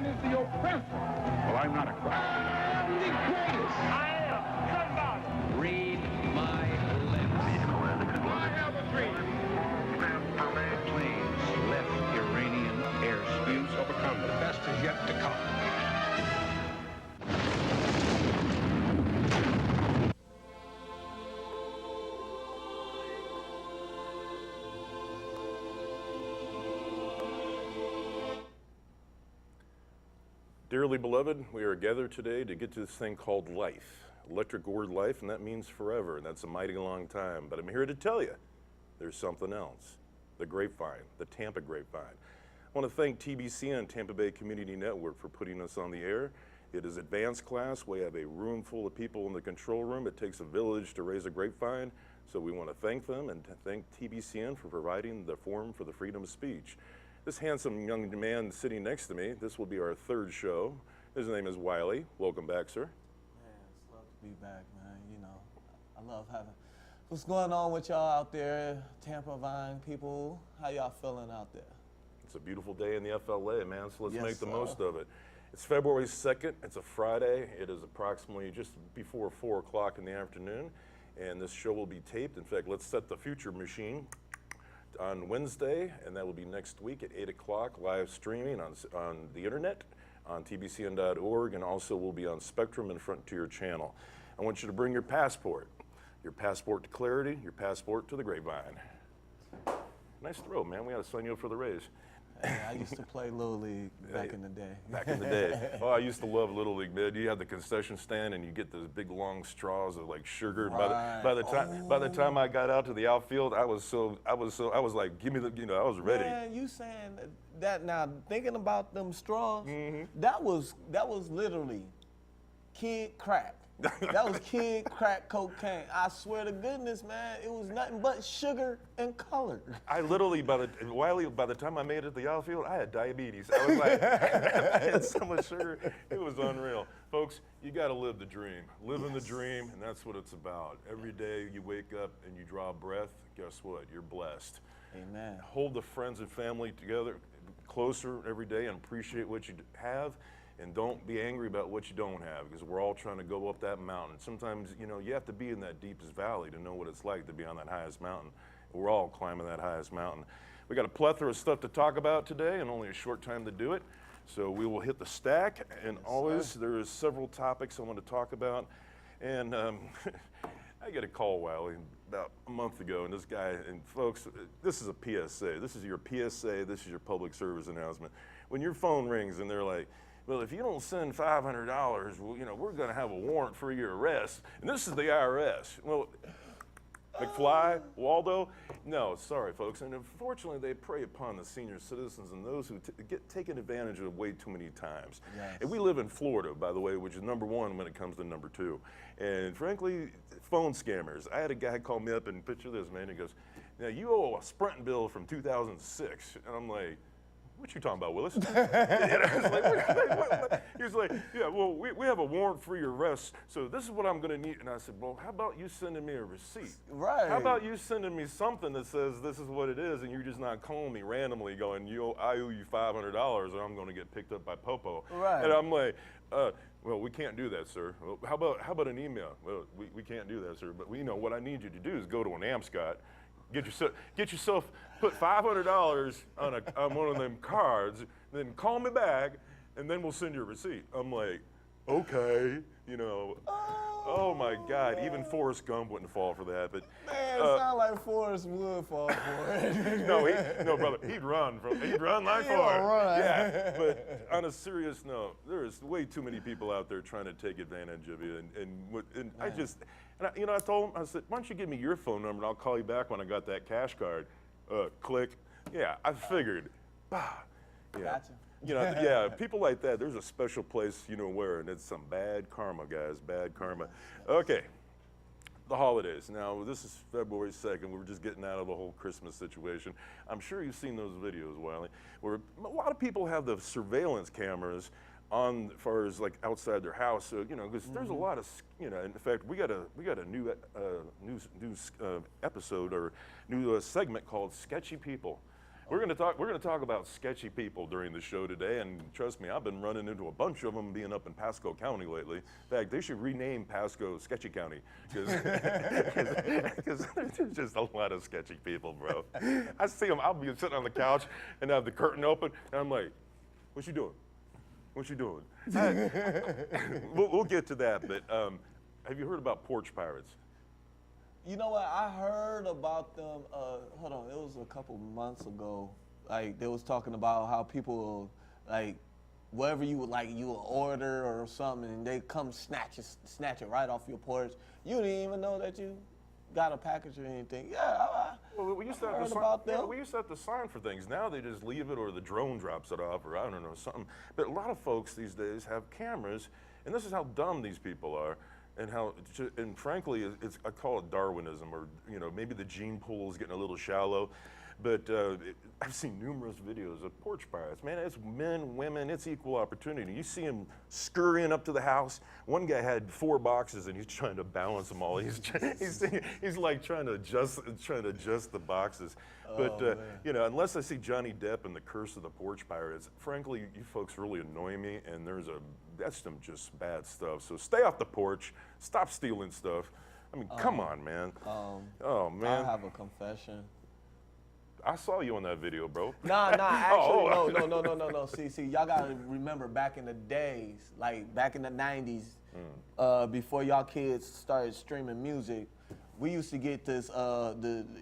man is the oppressor. Well, I'm not a crowd. I'm the greatest. I am somebody. Read my lips. I have a dream. Planes left Iranian airspace. Overcome. The best is yet to come. Dearly beloved, we are gathered today to get to this thing called life. Electric word life, and that means forever, and that's a mighty long time. But I'm here to tell you, there's something else. The Grapevine, the Tampa Grapevine. I want to thank TBC and Tampa Bay Community Network for putting us on the air. It is advanced class. We have a room full of people in the control room. It takes a village to raise a grapevine. So we want to thank them and thank TBCN for providing the forum for the freedom of speech. This handsome young man sitting next to me, this will be our third show. His name is Wiley. Welcome back, sir. Man, it's love to be back, man. You know, I love having. What's going on with y'all out there, Tampa Vine people? How y'all feeling out there? It's a beautiful day in the FLA, man, so let's Yes, make the sir. most of it. It's February 2nd. It's a Friday. It is approximately just before 4 o'clock in the afternoon, and this show will be taped. In fact, let's set the future machine on Wednesday, and that will be next week at 8 o'clock, live streaming on the internet, on tbcn.org, and also will be on Spectrum and Frontier Channel. I want you to bring your passport to clarity, your passport to the Grapevine. Nice throw, man. We got to sign you up for the Rays. Hey, I used to play Little League back in the day. Back in the day. Oh, I used to love Little League, man. You have the concession stand and you get those big long straws of like sugar. And Right. by the time I got out to the outfield, I was like, give me the, I was ready. Man, you saying that now? Thinking about them straws, that was literally kid crack. That was kid crack cocaine. I swear to goodness, man, it was nothing but sugar and color. I literally, by the time I made it to the outfield, I had diabetes. I was like, I had so much sugar, it was unreal. Folks, you got to live the dream. Living the dream, and that's what it's about. Every day you wake up and you draw a breath, guess what? You're blessed. Amen. Hold the friends and family together closer every day and appreciate what you have. And don't be angry about what you don't have, because we're all trying to go up that mountain. Sometimes, you have to be in that deepest valley to know what it's like to be on that highest mountain. We're all climbing that highest mountain. We got a plethora of stuff to talk about today and only a short time to do it. So we will hit the stack, and always there is several topics I want to talk about. And I got a call, Wiley, about a month ago, and this guy, and folks, this is a PSA. This is your PSA, this is your public service announcement. When your phone rings and they're like, well, if you don't send $500, we're going to have a warrant for your arrest. And this is the IRS. Well, McFly, Waldo, no, sorry, folks. And unfortunately, they prey upon the senior citizens and those who get taken advantage of way too many times. Yes. And we live in Florida, by the way, which is number one when it comes to number two. And frankly, phone scammers. I had a guy call me up and picture this, man. He goes, now you owe a Sprint bill from 2006. And I'm like, what you talking about, Willis? He was like, yeah, well, we have a warrant for your arrest, so this is what I'm going to need. And I said, well, how about you sending me a receipt? Right. How about you sending me something that says this is what it is, and you're just not calling me randomly going, I owe you $500, or I'm going to get picked up by Popo. Right. And I'm like, well, we can't do that, sir. Well, how about an email? Well, we can't do that, sir. But what I need you to do is go to an AMSCOT, get yourself, put $500 on one of them cards, then call me back, and then we'll send you a receipt. I'm like, okay, oh my God, even Forrest Gump wouldn't fall for that. But Man, it sounds like Forrest would fall for it. no, brother, he'd run like He'll Forrest. run. Yeah, but on a serious note, there's way too many people out there trying to take advantage of you, and I told him, I said, why don't you give me your phone number and I'll call you back when I got that cash card. Click. Yeah, I figured. Bah. Yeah. Gotcha. Yeah, people like that, there's a special place, where, and it's some bad karma, guys, bad karma. Okay, the holidays. Now, this is February 2nd. We're just getting out of the whole Christmas situation. I'm sure you've seen those videos, Wiley, where a lot of people have the surveillance cameras on, as far as like outside their house, so because there's a lot of, in fact, we got a new episode or new segment called Sketchy People. We're gonna talk about sketchy people during the show today, and trust me, I've been running into a bunch of them being up in Pasco County lately. In fact, they should rename Pasco Sketchy County because there's just a lot of sketchy people, bro. I see them. I'll be sitting on the couch and have the curtain open, and I'm like, "What you doing? What you doing?" We'll get to that, but have you heard about porch pirates? You know what? I heard about them. Hold on, it was a couple months ago. Like they was talking about how people like whatever you would like, you will order or something, and they come snatch it right off your porch. You didn't even know that you got a package or anything. Yeah, Well, we used to have we used to have to sign for things. Now they just leave it, or the drone drops it off, or I don't know, something. But a lot of folks these days have cameras, and this is how dumb these people are, and frankly, I call it Darwinism, or maybe the gene pool is getting a little shallow. But I've seen numerous videos of porch pirates. Man, it's men, women, it's equal opportunity. You see them scurrying up to the house. One guy had 4 boxes, and he's trying to balance them all. He's like trying to adjust the boxes. But unless I see Johnny Depp in The Curse of the Porch Pirates, frankly, you folks really annoy me, and that's some just bad stuff. So stay off the porch. Stop stealing stuff. I mean, come on, man. Oh man. I have a confession. I saw you on that video, bro. Nah, actually, no. See, y'all gotta remember back in the days, like back in the 90s, before y'all kids started streaming music, we used to get this,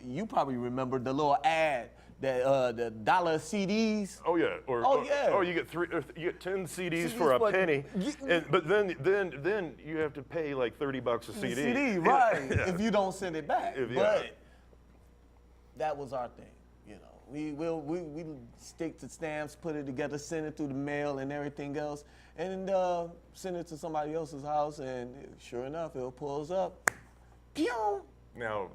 you probably remember the little ad, that the dollar CDs. Oh yeah. Or you get 10 CDs for a penny, but then you have to pay like $30 a CD. Right? Yeah. If you don't send it back. But that was our thing. We stick to stamps, put it together, send it through the mail and everything else, and send it to somebody else's house, and sure enough, it pulls up. Pew! Now,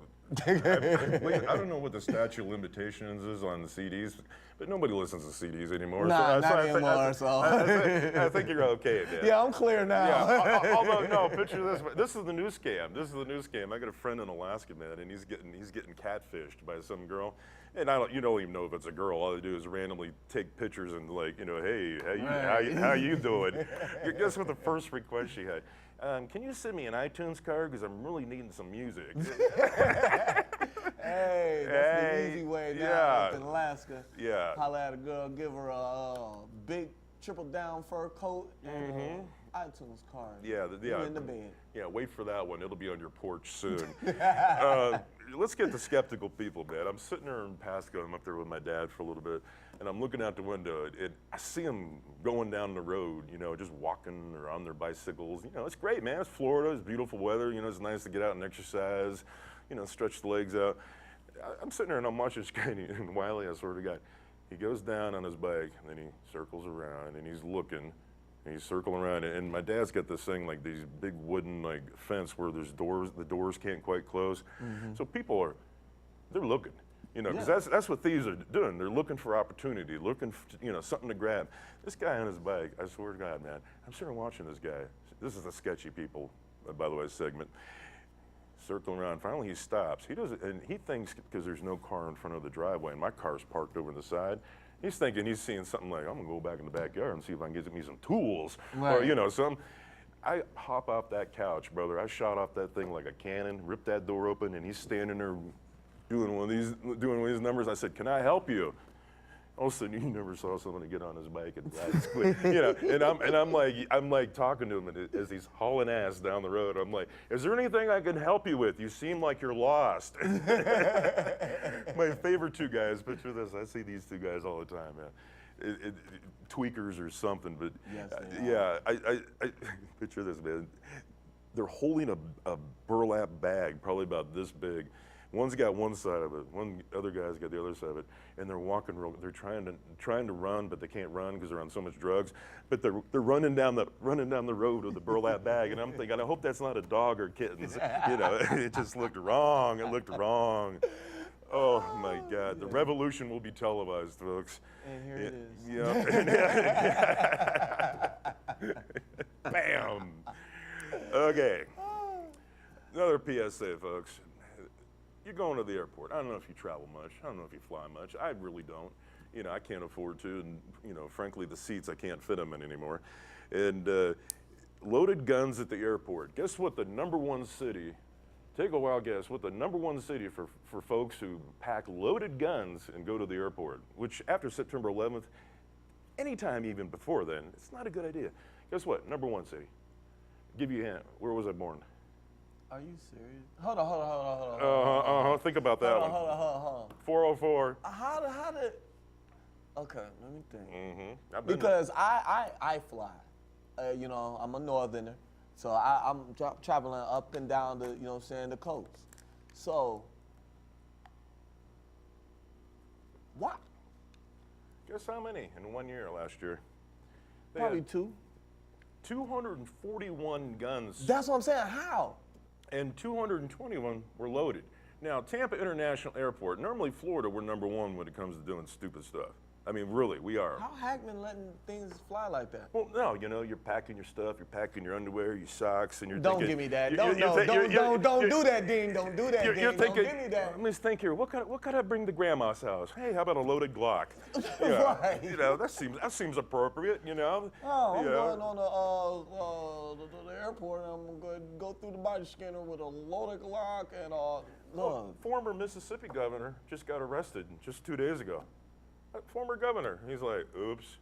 I don't know what the statute of limitations is on the CDs, but nobody listens to CDs anymore. Not anymore. I think you're okay, Dan. Yeah, I'm clear now. Yeah. Although, no, picture this. This is the new scam. I got a friend in Alaska, man, and he's getting catfished by some girl. And you don't even know if it's a girl. All they do is randomly take pictures and hey, how you doing? Guess what the first request she had? Can you send me an iTunes card because I'm really needing some music. Hey, that's the easy way now up in Alaska. Yeah. Holla at a girl, give her a big triple down fur coat and iTunes card. Yeah. You're in the bed. Yeah, wait for that one. It'll be on your porch soon. Let's get to skeptical people, man. I'm sitting there in Pasco. I'm up there with my dad for a little bit, and I'm looking out the window, and I see them going down the road, just walking or on their bicycles. It's great, man. It's Florida. It's beautiful weather. It's nice to get out and exercise, stretch the legs out. I'm sitting there, and I'm watching this guy, and Wiley, I swear to God, he goes down on his bike, and then he circles around, and he's looking. And he's circling around, and my dad's got this thing, like these big wooden fence where there's doors, the doors can't quite close. So people they're looking, because that's what thieves are doing. They're looking for opportunity, looking for, something to grab. This guy on his bike, I swear to God, man, I'm sitting watching this guy. This is the sketchy people, by the way, segment. Circling around, finally he stops. He doesn't, and he thinks because there's no car in front of the driveway, and my car's parked over the side. He's thinking he's seeing something like, I'm gonna go back in the backyard and see if I can get me some tools, or some. I hop off that couch, brother. I shot off that thing like a cannon, ripped that door open, and he's standing there doing one of these numbers. I said, "Can I help you?" All of a sudden, you never saw someone get on his bike and ride his quick, And I'm like talking to him as he's hauling ass down the road. I'm like, "Is there anything I can help you with? You seem like you're lost." My favorite 2 guys. Picture this. I see these 2 guys all the time, man. Tweakers or something, but yes, I picture this, man. They're holding a burlap bag, probably about this big. One's got one side of it, one other guy's got the other side of it, and they're walking. They're trying to run, but they can't run because they're on so much drugs. But they're running down the road with the burlap bag, and I'm thinking, I hope that's not a dog or kittens. It just looked wrong. It looked wrong. Oh my God, the revolution will be televised, folks. And here it is. Yeah. Bam. Okay. Another PSA, folks. you're going to the airport. I don't know if you travel much. I don't know if you fly much. I really don't. You know, I can't afford to, and you know, frankly, the seats I can't fit them in anymore. And loaded guns at the airport. Guess what? The #1 city. Take a wild guess. What the #1 city for folks who pack loaded guns and go to the airport? Which after September 11th, anytime even before then, it's not a good idea. Guess what? #1 city. Give you a hint. Where was I born? Are you serious? Hold on. Think about that one. Hold on. 404. How did? Okay, let me think. I've been Because I fly. You know, I'm a northerner, so I'm traveling up and down the, you know what I'm saying, the coast. So, what? Guess how many in 1 year last year? They Probably had 2. 241 guns. That's what I'm saying. How? And 221 were loaded. Now, Tampa International Airport, normally Florida, we're #1 when it comes to doing stupid stuff. I mean, really, we are. How Hackman letting things fly like that? Well, no, you know, you're packing your stuff, you're packing your underwear, your socks, and you're Don't thinking, give me that. you- Don't you think- don't do that, Dean. Don't do that, You're Dean. Don't thinking, give me that. let me just think here. What could I bring to Grandma's house? Hey, how about a loaded Glock? Yeah, Right. You know, that seems appropriate. You know. Oh, I'm Yeah. going on the airport, and I'm going to go through the body scanner with a loaded Glock and look. Former Mississippi governor just got arrested just 2 days ago. Former governor. He's like, oops.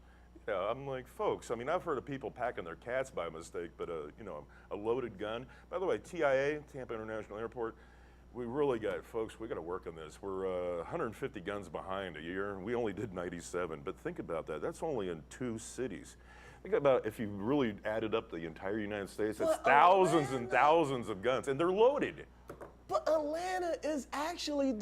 Yeah, I'm like, folks, I mean, I've heard of people packing their cats by mistake, but, you know, a loaded gun. By the way, TIA, Tampa International Airport, we really got, folks, we got to work on this. We're 150 guns behind a year. We only did 97, but think about that. That's only in 2 cities. Think about if you really added up the entire United States, that's But thousands and Atlanta- thousands of guns, and they're loaded. But Atlanta is actually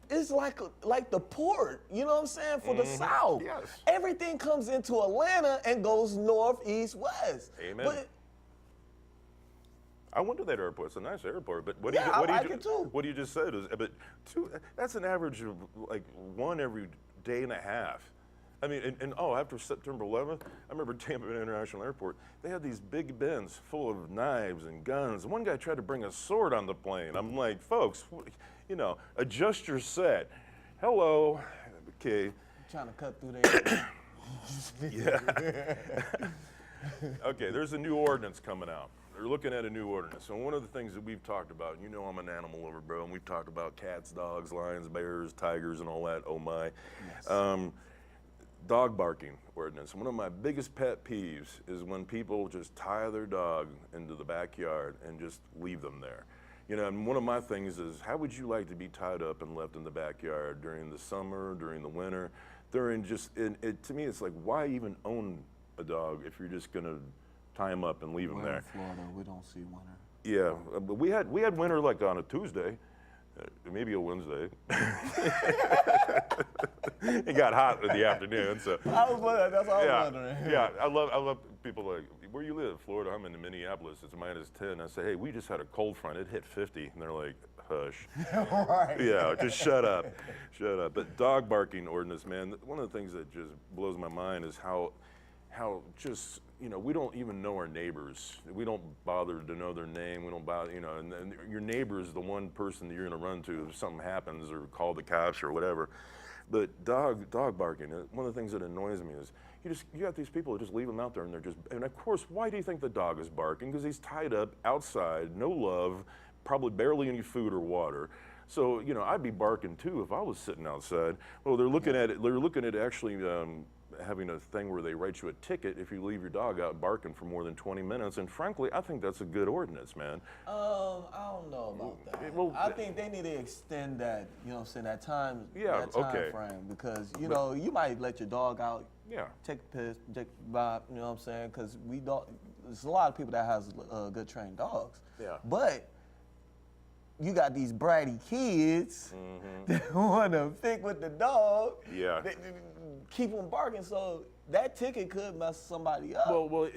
it's like the port, you know what I'm saying, for the South. Yes. Everything comes into Atlanta and goes north, east, west. Amen. But I went to that airport. It's a nice airport, but Yeah, I like it too. What you just said is, but that's an average of like 1 every day and a half. I mean, and after September 11th, I remember Tampa International Airport, they had these big bins full of knives and guns. One guy tried to bring a sword on the plane. I'm like, folks, you know, adjust your set. Hello, okay. trying to cut through there. Yeah. Okay, there's a new ordinance coming out. They're looking at a new ordinance. And one of the things that we've talked about, you know I'm an animal lover, bro, and we've talked about cats, dogs, lions, bears, tigers, and all that, oh my. Yes. Dog barking ordinance. One of my biggest pet peeves is when people just tie their dog into the backyard and just leave them there. You know, and one of my things is, how would you like to be tied up and left in the backyard during the summer, during the winter, to me, it's like, why even own a dog if you're just gonna tie him up and leave him Well, there? in Florida, we don't see winter. Yeah, but we had winter like on a Tuesday, maybe a Wednesday. It got hot in the afternoon, so. That's what I was wondering. Yeah, I love people like, where you live? Florida. I'm in Minneapolis. It's -10. I say, hey, we just had a cold front. It hit 50, and they're like, hush. Right. Yeah, just shut up, shut up. But dog barking ordinance, man. One of the things that just blows my mind is how just, you know, we don't even know our neighbors. We don't bother to know their name. We don't bother, you know, and your neighbor is the one person that you're going to run to if something happens or call the cops or whatever. But dog barking, one of the things that annoys me is you got these people who just leave them out there and they're just, and of course, why do you think the dog is barking? Because he's tied up outside, no love, probably barely any food or water. So, you know, I'd be barking too if I was sitting outside. Well, they're looking at it, actually having a thing where they write you a ticket if you leave your dog out barking for more than 20 minutes. And frankly, I think that's a good ordinance, man. I don't know about that. Well, I think they need to extend that, you know what I'm saying, that time okay. frame, because, you know, you might let your dog out, Yeah. take a piss, take a vibe, you know what I'm saying, because there's a lot of people that has good trained dogs. Yeah. But you got these bratty kids that want to pick with the dog. Yeah. They keep them barking, so that ticket could mess somebody up. Well,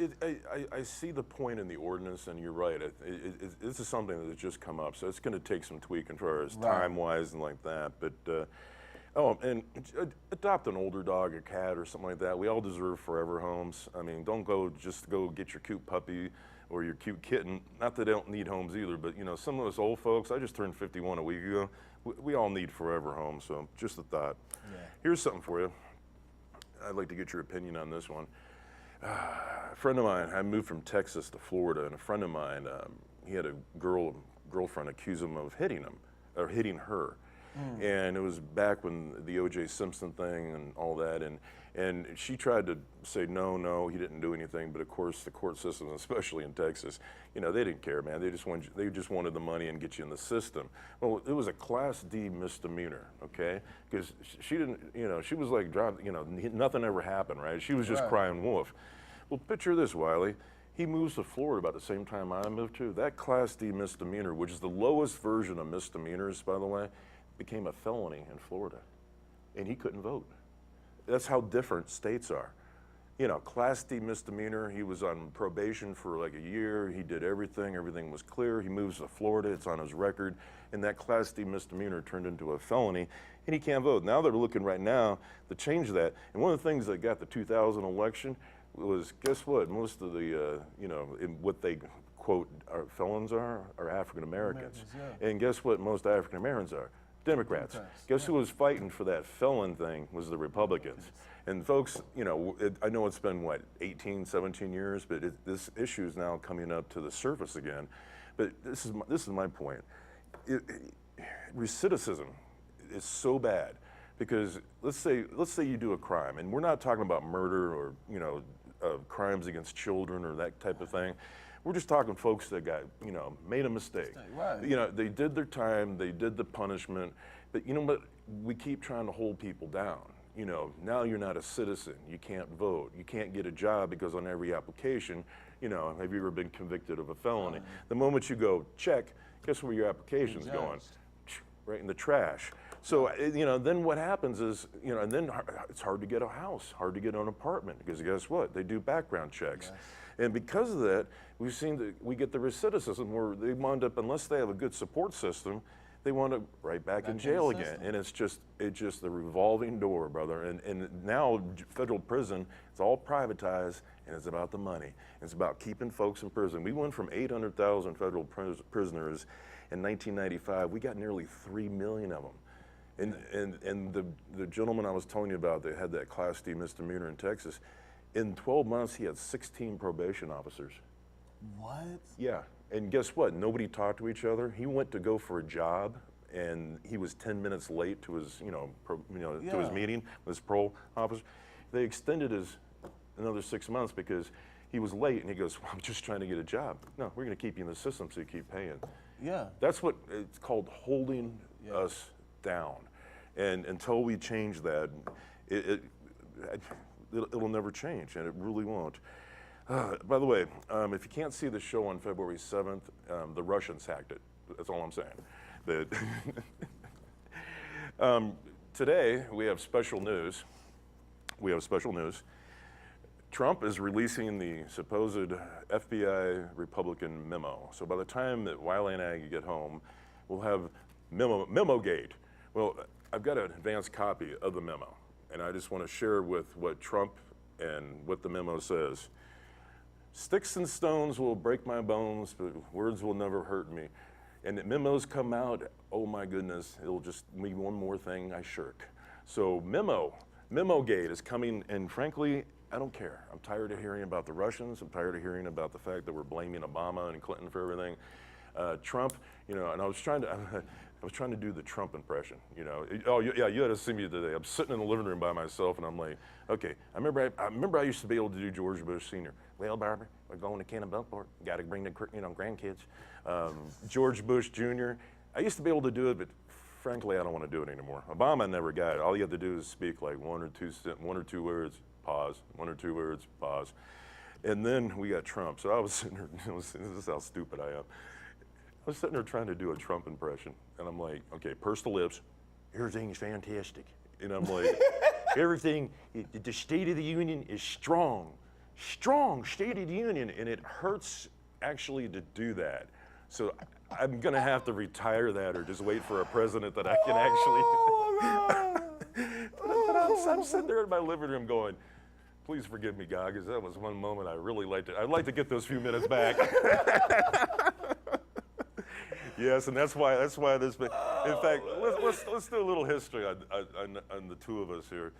I see the point in the ordinance, and you're right. This is something that has just come up, so it's going to take some tweaking for us, Right. time-wise and like that. But and adopt an older dog, a cat, or something like that. We all deserve forever homes. I mean, don't go get your cute puppy or your cute kitten. Not that they don't need homes either, but you know, some of us old folks, I just turned 51 a week ago. We all need forever homes, so just a thought. Yeah. Here's something for you. I'd like to get your opinion on this one. A friend of mine, I moved from Texas to Florida, and a friend of mine, he had a girlfriend accuse him of hitting her. And it was back when the O.J. Simpson thing and all that, and she tried to say no, he didn't do anything. But of course, the court system, especially in Texas, you know, they didn't care, man. They just wanted the money and get you in the system. Well, it was a Class D misdemeanor, okay? Because she didn't, you know, she was like, nothing ever happened, right? She was just crying wolf. Well, picture this, Wiley. He moves to Florida about the same time I moved to. That Class D misdemeanor, which is the lowest version of misdemeanors, by the way, became a felony in Florida, and he couldn't vote. That's how different states are. You know, Class D misdemeanor, he was on probation for like a year, he did everything was clear, he moves to Florida, it's on his record, and that Class D misdemeanor turned into a felony, and he can't vote. Now they're looking right now to change that, and one of the things that got the 2000 election was, guess what, most of the, what they quote our felons are African Americans. Yeah. And guess what most African Americans are? Democrats. Guess who was fighting for that felon thing was the Republicans. And folks, you know, I know it's been, 18, 17 years, but this issue is now coming up to the surface again. But this is my point. Recidivism is so bad because let's say you do a crime, and we're not talking about murder or, crimes against children or that type of thing. We're just talking folks that got, made a mistake. Right. You know, they did their time, they did the punishment, but you know what? We keep trying to hold people down. You know, now you're not a citizen, you can't vote, you can't get a job because on every application, have you ever been convicted of a felony? The moment you go check, guess where your application's going? Right in the trash. So, then what happens is, and then it's hard to get a house, hard to get an apartment, because guess what? They do background checks. Yes. And because of that, we've seen that we get the recidivism where they wind up, unless they have a good support system, they wind up right back in jail again. And it's just the revolving door, brother. And now federal prison, it's all privatized, and it's about the money. It's about keeping folks in prison. We went from 800,000 federal prisoners in 1995. We got nearly 3 million of them. And the gentleman I was telling you about that had that Class D misdemeanor in Texas, in 12 months, he had 16 probation officers. What? Yeah, and guess what? Nobody talked to each other. He went to go for a job, and he was 10 minutes late to his, to his meeting with his parole officer. They extended his another 6 months because he was late, and he goes, well, I'm just trying to get a job. No, we're going to keep you in the system so you keep paying. Yeah. That's what it's called, holding us down. And until we change that, it'll never change, and it really won't. By the way, if you can't see the show on February 7th, the Russians hacked it. That's all I'm saying. Today, we have special news. Trump is releasing the supposed FBI Republican memo. So by the time that Wiley and I get home, we'll have memo-gate. Well, I've got an advanced copy of the memo, and I just want to share with what Trump and what the memo says. Sticks and stones will break my bones, but words will never hurt me. And the memos come out, oh my goodness, it'll just be one more thing I shirk. So memo-gate is coming, and frankly, I don't care. I'm tired of hearing about the Russians. I'm tired of hearing about the fact that we're blaming Obama and Clinton for everything. Trump, and I was trying to do the Trump impression, Oh, yeah, you had to see me today. I'm sitting in the living room by myself, and I'm like, okay, I remember I used to be able to do George Bush Sr. Well, Barbara, we're going to Kennebunkport. Got to bring the grandkids. George Bush Jr. I used to be able to do it, but frankly, I don't want to do it anymore. Obama never got it. All you have to do is speak like one or two words, pause, one or two words, pause. And then we got Trump. So I was sitting there, this is how stupid I am. I was sitting there trying to do a Trump impression, and I'm like, okay, purse the lips, everything's fantastic. And I'm like, everything, the State of the Union is strong State of the Union, and it hurts actually to do that. So I'm gonna have to retire that or just wait for a president that I can actually. But I'm sitting there in my living room going, Please forgive me, God, because that was one moment I'd like to get those few minutes back. Yes, and that's why this. In fact, let's do a little history on the two of us here.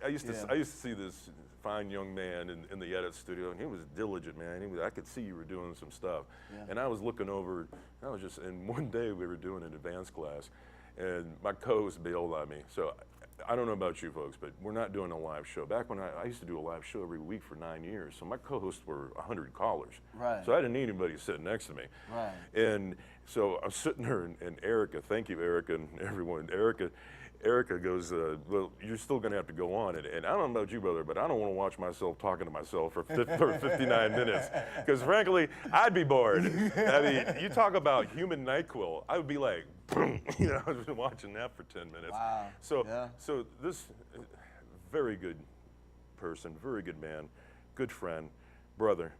I used to see this fine young man in the edit studio, and he was diligent, man. I could see you were doing some stuff, and I was looking over. And one day we were doing an advanced class, and my co-host bailed on me. So I don't know about you folks, but we're not doing a live show. Back when I used to do a live show every week for 9 years, so my co-hosts were 100 callers. Right. So I didn't need anybody sitting next to me. Right. And so I'm sitting there, and Erica, thank you, Erica, and everyone. Erica goes, well, you're still going to have to go on. And I don't know about you, brother, but I don't want to watch myself talking to myself for 59 minutes. Because frankly, I'd be bored. I mean, you talk about human NyQuil, I would be like, you know, I've been watching that for 10 minutes. Wow. So this very good person, very good man, good friend, brother.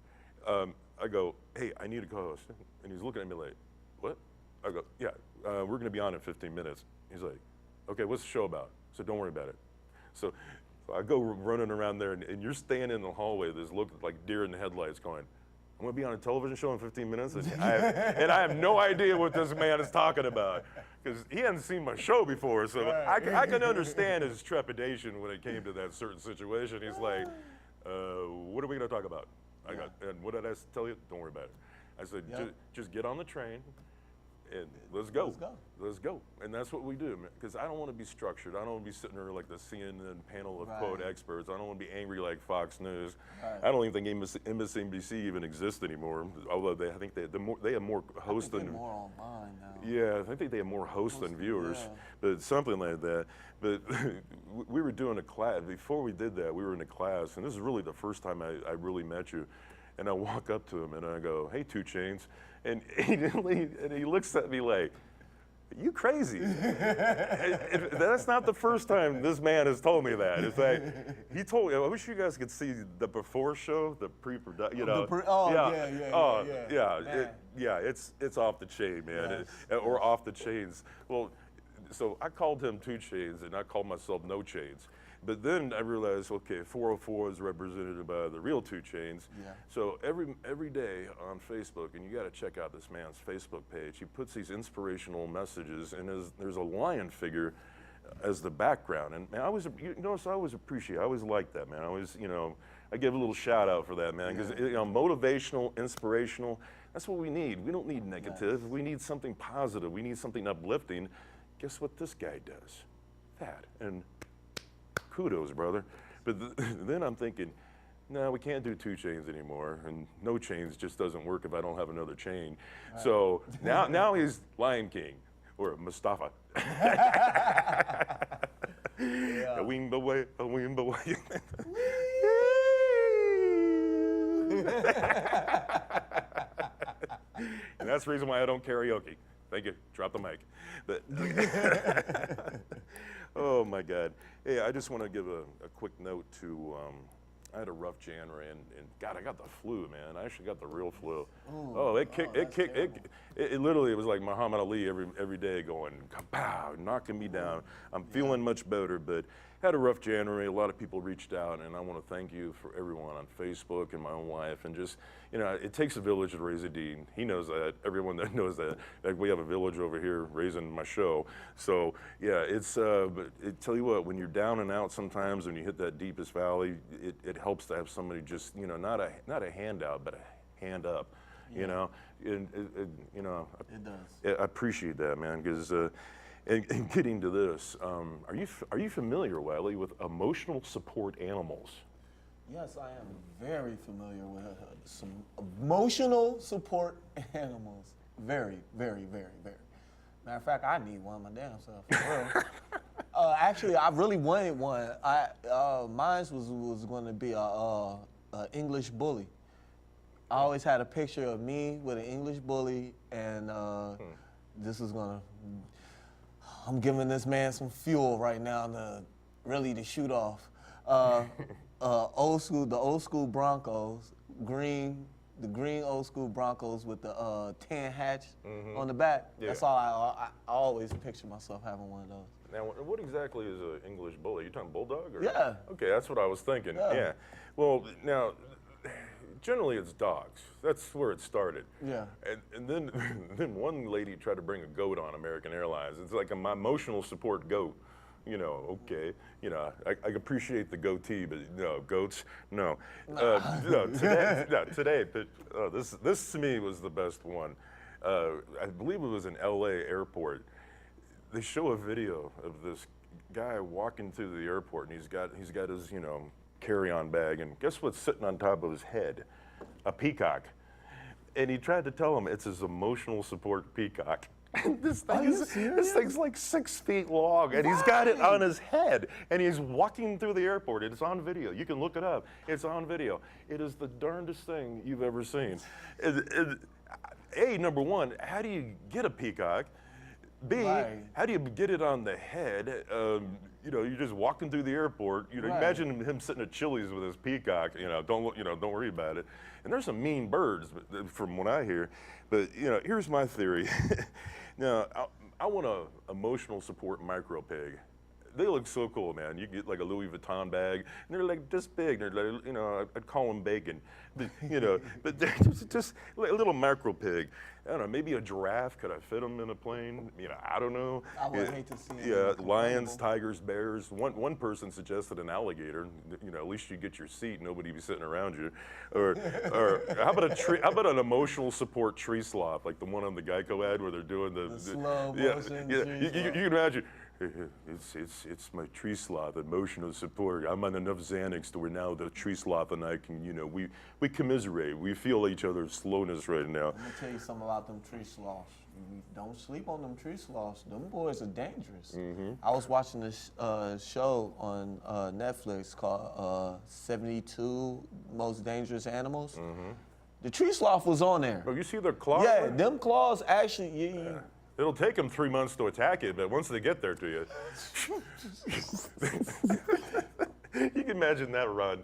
I go, hey, I need a co-host. And he's looking at me like, what? I go, yeah, we're going to be on in 15 minutes. He's like, okay, what's the show about? So don't worry about it. So I go running around there, and you're standing in the hallway, this look like deer in the headlights going, I'm gonna be on a television show in 15 minutes, and I have no idea what this man is talking about, because he hadn't seen my show before, so I can understand his trepidation when it came to that certain situation. He's like, what are we gonna talk about? And what did I tell you? Don't worry about it. I said, just get on the train, and let's go. Let's go. And that's what we do, because I don't want to be structured. I don't want to be sitting there like the CNN panel of quote experts. I don't want to be angry like Fox News. I don't even think MSNBC even exists anymore. Although I think they have more hosts than more online now. Yeah, I think they have more hosts than viewers, but something like that. But we were doing a class before we did that. We were in a class, and this is really the first time I really met you. And I walk up to him and I go, "Hey, 2 Chainz," and he looks at me like, "You crazy?" That's not the first time this man has told me that. It's like he told me. I wish you guys could see the before show, the pre-production. You know, it's off the chain, man, or off the chains. Well, so I called him 2 Chainz, and I called myself No Chains. But then I realized, okay, 404 is represented by the real 2 Chainz. So every day on Facebook, and you got to check out this man's Facebook page, he puts these inspirational messages, and there's a lion figure as the background. And man, I always appreciate, I always liked that, man. I give a little shout out for that, man, because motivational, inspirational, that's what we need. We don't need negative. We need something positive. We need something uplifting. Guess what this guy does? That. And kudos, brother. But then I'm thinking, no, we can't do 2 Chainz anymore, and No Chainz just doesn't work if I don't have another chain. Right. So now he's Lion King, or Mustafa. A wing away, a wing away. And that's the reason why I don't karaoke. Thank you. Drop the mic. But, oh my God. Hey, I just want to give a quick note to, I had a rough January, and God, I got the flu, man. I actually got the real flu. It literally, it was like Muhammad Ali every day going, kapow, knocking me down. I'm feeling much better, but had a rough January. A lot of people reached out, and I want to thank you for everyone on Facebook and my own wife, and just, it takes a village to raise a dean. He knows that. Everyone that knows that. Like, we have a village over here raising my show. So yeah, but tell you what, when you're down and out sometimes, when you hit that deepest valley, it helps to have somebody just, not a handout, but a hand up. And it does. I appreciate that, man, because. And getting to this, are you familiar, Wiley, with emotional support animals? Yes, I am very familiar with some emotional support animals. Very, very, very, very. Matter of fact, I need one my damn self. For real. Actually, I really wanted one. Mine was going to be a English bully. I always had a picture of me with an English bully, and this is gonna. I'm giving this man some fuel right now to shoot off. The old school Broncos, green the green old school Broncos with the tan hatch on the back. Yeah. That's all I always picture myself having one of those. Now, what exactly is an English bully? You talking bulldog? Or? Yeah. Okay, that's what I was thinking. Yeah. Yeah. Well, now, generally it's dogs. That's where it started. Yeah. And then, then one lady tried to bring a goat on American Airlines. It's like my emotional support goat. You know, okay. You know, I appreciate the goatee, but no, goats, no. No, today, but this to me was the best one. I believe it was in L.A. airport. They show a video of this guy walking through the airport, and he's got his, you know, carry-on bag, and guess what's sitting on top of his head? A peacock. And he tried to tell him it's his emotional support peacock. This thing's like 6 feet long, and he's got it on his head, and he's walking through the airport. It's on video. You can look it up. It's on video. It is the darndest thing you've ever seen. Number one, how do you get a peacock? B, how do you get it on the head? You know, you're just walking through the airport. You know, imagine him sitting at Chili's with his peacock. Don't worry about it. And there's some mean birds, from what I hear. But you know, here's my theory. Now, I want a emotional support micro pig. They look so cool, man. You get like a Louis Vuitton bag, and they're like this big. They're like, you know, I'd call them bacon, but, you know, but they're just like a little micro pig. I don't know, maybe a giraffe. Could I fit them in a plane? You know, I don't know. I would hate to see it. Yeah, lions, tigers, bears. One person suggested an alligator. You know, at least you get your seat. Nobody be sitting around you. Or how about a tree? How about an emotional support tree sloth, like the one on the Geico ad where they're doing the slow motion. You can imagine. It's my tree sloth, emotional support. I'm on enough Xanax to where now the tree sloth and I can, you know, we commiserate. We feel each other's slowness right now. Let me tell you something about them tree sloths. Don't sleep on them tree sloths. Them boys are dangerous. I was watching this show on Netflix called 72 Most Dangerous Animals. The tree sloth was on there. Oh, you see their claws? Yeah, them claws actually. It'll take them 3 months to attack it, but once they get there to you, you can imagine that run.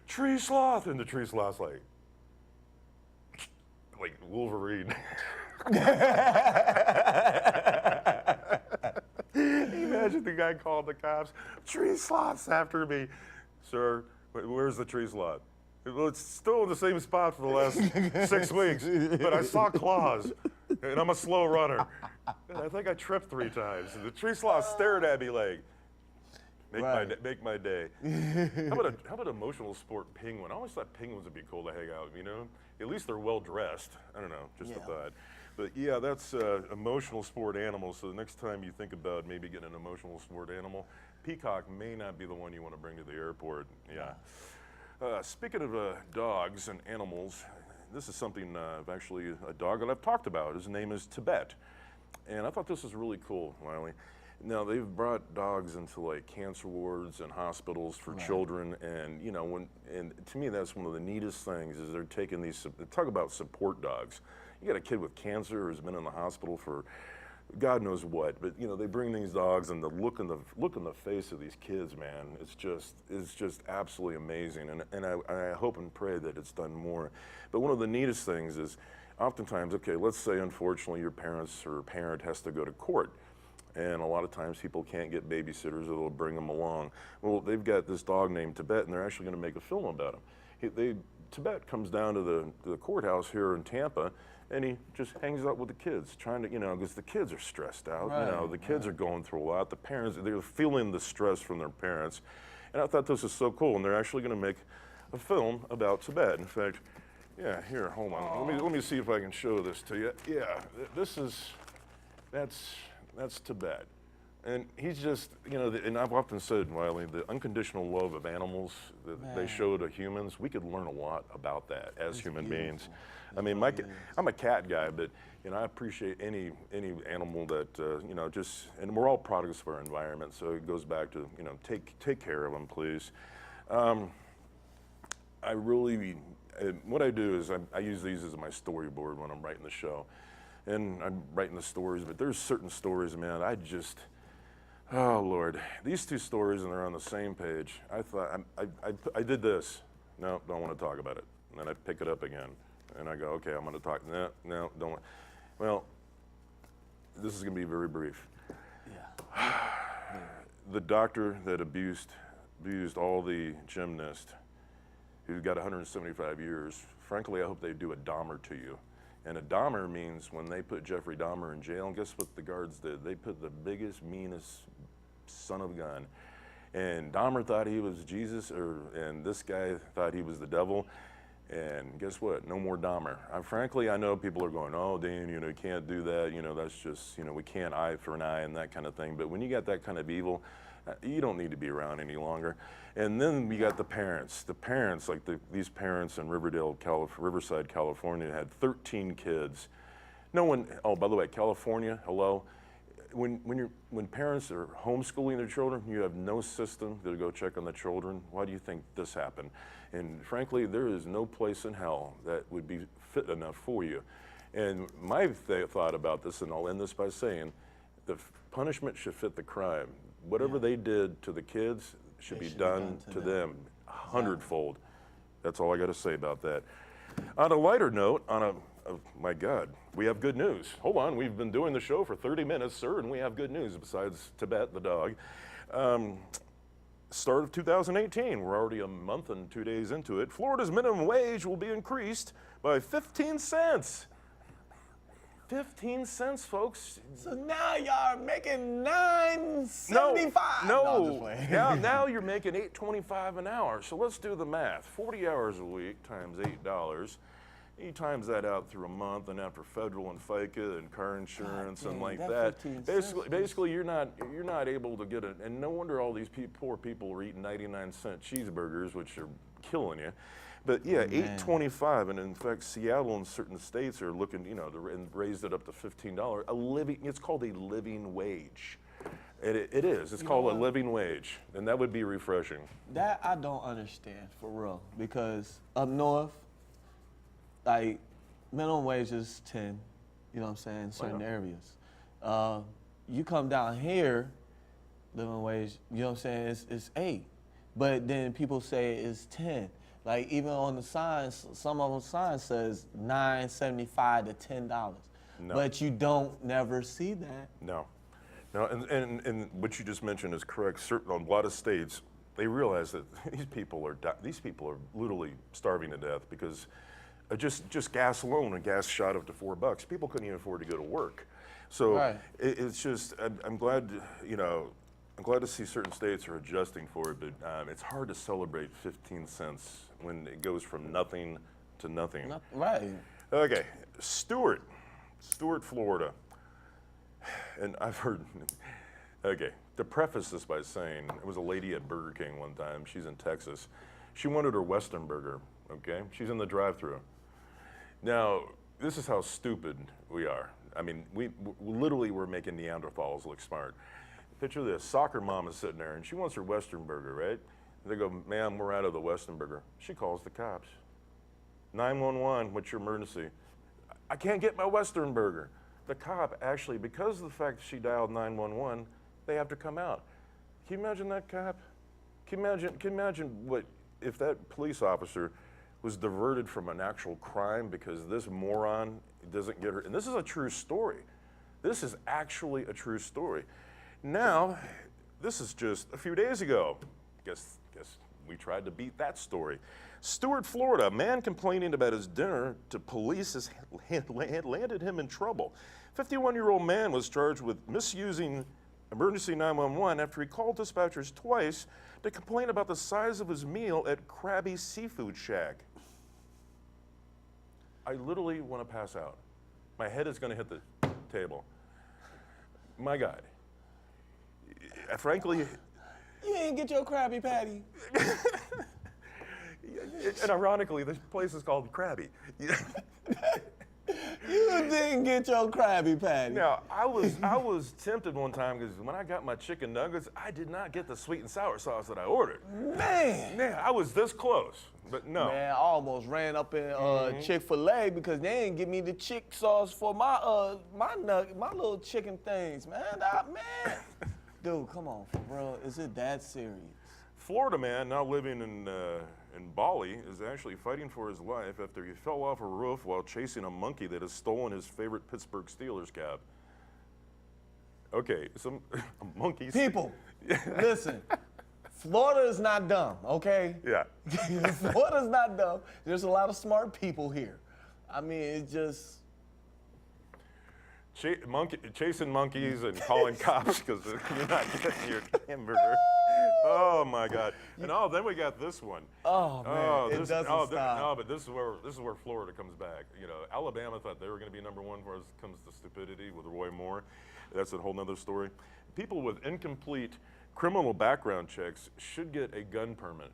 Tree sloth, and the tree sloth's like Wolverine. Imagine the guy called the cops. Tree sloth's after me, sir. Where's the tree sloth? Well, it's still in the same spot for the last 6 weeks, but I saw claws, and I'm a slow runner. I think I tripped 3 times. The tree sloth stared at me like, make my day. How about emotional sport penguin? I always thought penguins would be cool to hang out, you know? At least they're well dressed. I don't know, just a thought. But yeah, that's emotional sport animals. So the next time you think about maybe getting an emotional sport animal, peacock may not be the one you want to bring to the airport. Yeah. Speaking of dogs and animals, this is something actually a dog that I've talked about. His name is Tibet. And I thought this was really cool, Wiley. Now, they've brought dogs into like cancer wards and hospitals for children, and you know, and to me that's one of the neatest things is they're taking these, talk about support dogs. You got a kid with cancer who's been in the hospital for God knows what, but you know, they bring these dogs, and the look in the face of these kids, man, it's just absolutely amazing. And I hope and pray that it's done more. But one of the neatest things is, oftentimes, okay, let's say unfortunately your parents or parent has to go to court, and a lot of times people can't get babysitters, or they'll bring them along. Well, they've got this dog named Tibet, and they're actually going to make a film about him. Tibet comes down to the courthouse here in Tampa, and he just hangs out with the kids, trying to, you know, because the kids are stressed out. You know, the kids are going through a lot. The parents, they're feeling the stress from their parents. And I thought this was so cool, and they're actually going to make a film about Tibet. In fact, yeah, here, hold on. Let me see if I can show this to you. Yeah, that's Tibet. And he's just, you know, and I've often said, Wiley, the unconditional love of animals that they show to humans, we could learn a lot about that as human beings. I mean, I'm a cat guy, but you know, I appreciate any animal that you know, just, and we're all products of our environment, so it goes back to, you know, take care of them, please. I really, what I do is I use these as my storyboard when I'm writing the show, and I'm writing the stories. But there's certain stories, man, oh Lord, these 2 stories, and they're on the same page. I thought I did this. No, don't want to talk about it. And then I pick it up again. And I go, okay, I'm going to talk. No, don't. Well, this is going to be very brief. Yeah. The doctor that abused all the gymnasts who got 175 years, frankly, I hope they do a Dahmer to you. And a Dahmer means when they put Jeffrey Dahmer in jail, and guess what the guards did? They put the biggest, meanest son of a gun. And Dahmer thought he was Jesus, and this guy thought he was the devil. And guess what? No more Dahmer. Frankly, I know people are going, oh, Dan, you can't do that. That's just, we can't eye for an eye and that kind of thing. But when you got that kind of evil, you don't need to be around any longer. And then we got the parents. The parents, like these parents in Riverside, California, had 13 kids. No one, oh, by the way, California, hello. When parents are homeschooling their children, you have no system to go check on the children. Why do you think this happened? And frankly, there is no place in hell that would be fit enough for you. And my thought about this, and I'll end this by saying, the punishment should fit the crime. Whatever they did to the kids should be done to them 100-fold. That's all I got to say about that. On a lighter note, my God, we have good news. Hold on, we've been doing the show for 30 minutes, sir, and we have good news besides Tibet, the dog. Start of 2018, we're already a month and 2 days into it. Florida's minimum wage will be increased by 15 cents. 15 cents, folks. So now y'all are making $9.75. No. Now you're making $8.25 an hour. So let's do the math. 40 hours a week times $8. You times that out through a month, and after federal and FICA and car insurance and like that, basically you're not able to get it. And no wonder all these poor people are eating 99-cent cheeseburgers, which are killing you. But yeah, $8.25, and in fact, Seattle and certain states are looking, and raised it up to $15. It's called a living wage. It is. It's called a living wage, and that would be refreshing. That I don't understand, for real, because up north, like, minimum wage is 10, you know what I'm saying, in certain areas. You come down here, living wage, you know what I'm saying, it's 8. But then people say it's 10. Like, even on the signs, some of them signs says $9.75 to $10. No. But you don't never see that. No, and what you just mentioned is correct. Certain, a lot of states, they realize that these people are literally starving to death because just gas alone, a gas shot up to $4. People couldn't even afford to go to work. So it's just, I'm glad, I'm glad to see certain states are adjusting for it, but it's hard to celebrate 15 cents when it goes from nothing to nothing. Right. Okay, Stuart, Florida. And I've heard, okay, to preface this by saying, there was a lady at Burger King one time, she's in Texas. She wanted her Western burger, okay? She's in the drive-thru. Now, this is how stupid we are. I mean, we literally were making Neanderthals look smart. Picture this, soccer mom is sitting there and she wants her Western burger, right? They go, ma'am, we're out of the Western burger. She calls the cops. 911, what's your emergency? I can't get my Western burger. The cop actually, because of the fact that she dialed 911, they have to come out. Can you imagine that cop? Can you imagine what if that police officer was diverted from an actual crime because this moron doesn't get her, and this is a true story. This is actually a true story. Now, this is just a few days ago. Guess we tried to beat that story. Stuart, Florida, a man complaining about his dinner to police has landed him in trouble. 51-year-old man was charged with misusing emergency 911 after he called dispatchers twice to complain about the size of his meal at Krabby Seafood Shack. I literally want to pass out. My head is going to hit the table. My God. Frankly, you didn't get your Krabby Patty. And ironically, this place is called Krabby. You didn't get your Krabby Patty. Now, I was tempted one time because when I got my chicken nuggets, I did not get the sweet and sour sauce that I ordered. Man, I was this close, but no. Man, I almost ran up in Chick-fil-A because they didn't give me the chick sauce for my little chicken things, man. Man. Dude, come on, for real. Is it that serious? Florida man now living in Bali is actually fighting for his life after he fell off a roof while chasing a monkey that has stolen his favorite Pittsburgh Steelers cap. Okay, some monkeys. People, listen. Florida is not dumb, okay? Yeah. Florida's not dumb. There's a lot of smart people here. I mean, it's just. Chasing monkeys and calling cops because you're not getting your hamburger. Oh my God! And then we got this one. Oh man, it doesn't stop. No, but this is where Florida comes back. You know, Alabama thought they were going to be number one as it comes to stupidity with Roy Moore. That's a whole nother story. People with incomplete criminal background checks should get a gun permit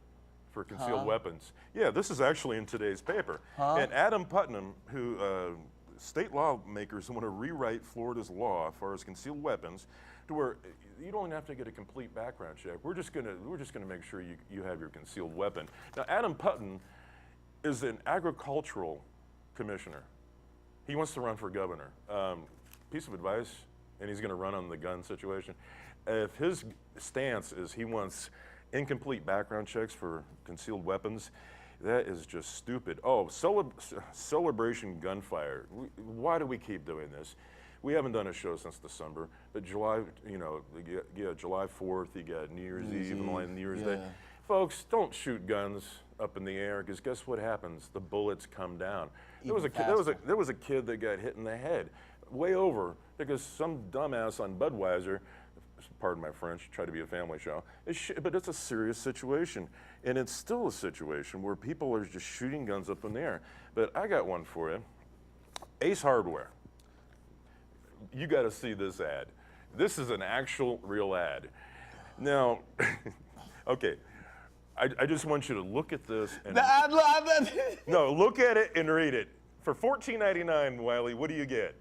for concealed weapons. Yeah, this is actually in today's paper. And Adam Putnam, who state lawmakers want to rewrite Florida's law as far as concealed weapons to where you don't have to get a complete background check. We're just gonna make sure you have your concealed weapon. Now, Adam Putnam is an agricultural commissioner. He wants to run for governor. Piece of advice, and he's going to run on the gun situation. If his stance is he wants incomplete background checks for concealed weapons, that is just stupid. Oh, celebration gunfire. Why do we keep doing this? We haven't done a show since December, but July 4th, you got New Year's Eve and New Year's Day. Folks, don't shoot guns up in the air because guess what happens? The bullets come down. There was a kid that got hit in the head, way over, because some dumbass on Budweiser, pardon my French, try to be a family show, but it's a serious situation. And it's still a situation where people are just shooting guns up in the air. But I got one for you. Ace Hardware. You got to see this ad. This is an actual real ad. Now, okay, I just want you to look at this. And no, look at it and read it. For $14.99, Wiley, what do you get?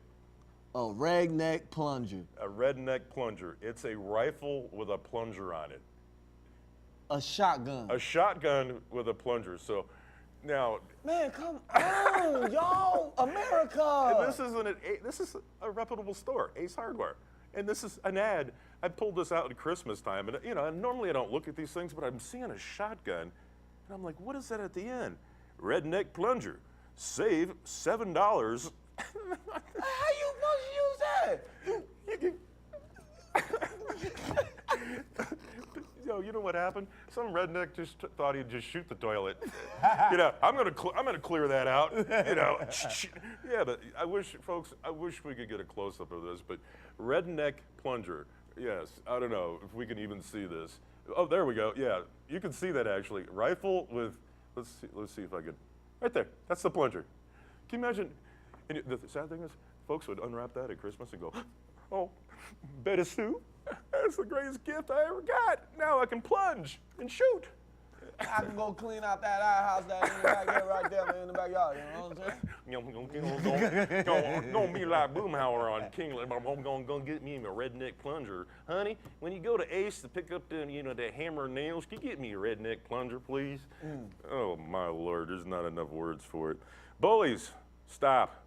A redneck plunger. A redneck plunger. It's a rifle with a plunger on it. A shotgun. A shotgun with a plunger. So now, man, come on, y'all, America. And this is a reputable store, Ace Hardware, and this is an ad. I pulled this out at Christmas time, and and normally I don't look at these things, but I'm seeing a shotgun, and I'm like, what is that at the end? Redneck plunger, save $7. How you supposed to use that? You know what happened? Some redneck just thought he'd just shoot the toilet. I'm gonna clear that out. Yeah, but I wish we could get a close up of this. But redneck plunger, yes. I don't know if we can even see this. Oh, there we go. Yeah, you can see that actually. Rifle with, let's see if I can. Right there. That's the plunger. Can you imagine? And the sad thing is, folks would unwrap that at Christmas and go, "Oh, Betty Sue, that's the greatest gift I ever got. Now I can plunge and shoot." I can go clean out that outhouse that in the backyard right there in the backyard. You know what I'm saying? Gonna be like Boomhauer on Kingland. I'm gonna get me a redneck plunger, honey. When you go to Ace to pick up the hammer and nails, can you get me a redneck plunger, please? Oh my Lord, there's not enough words for it. Bullies, stop.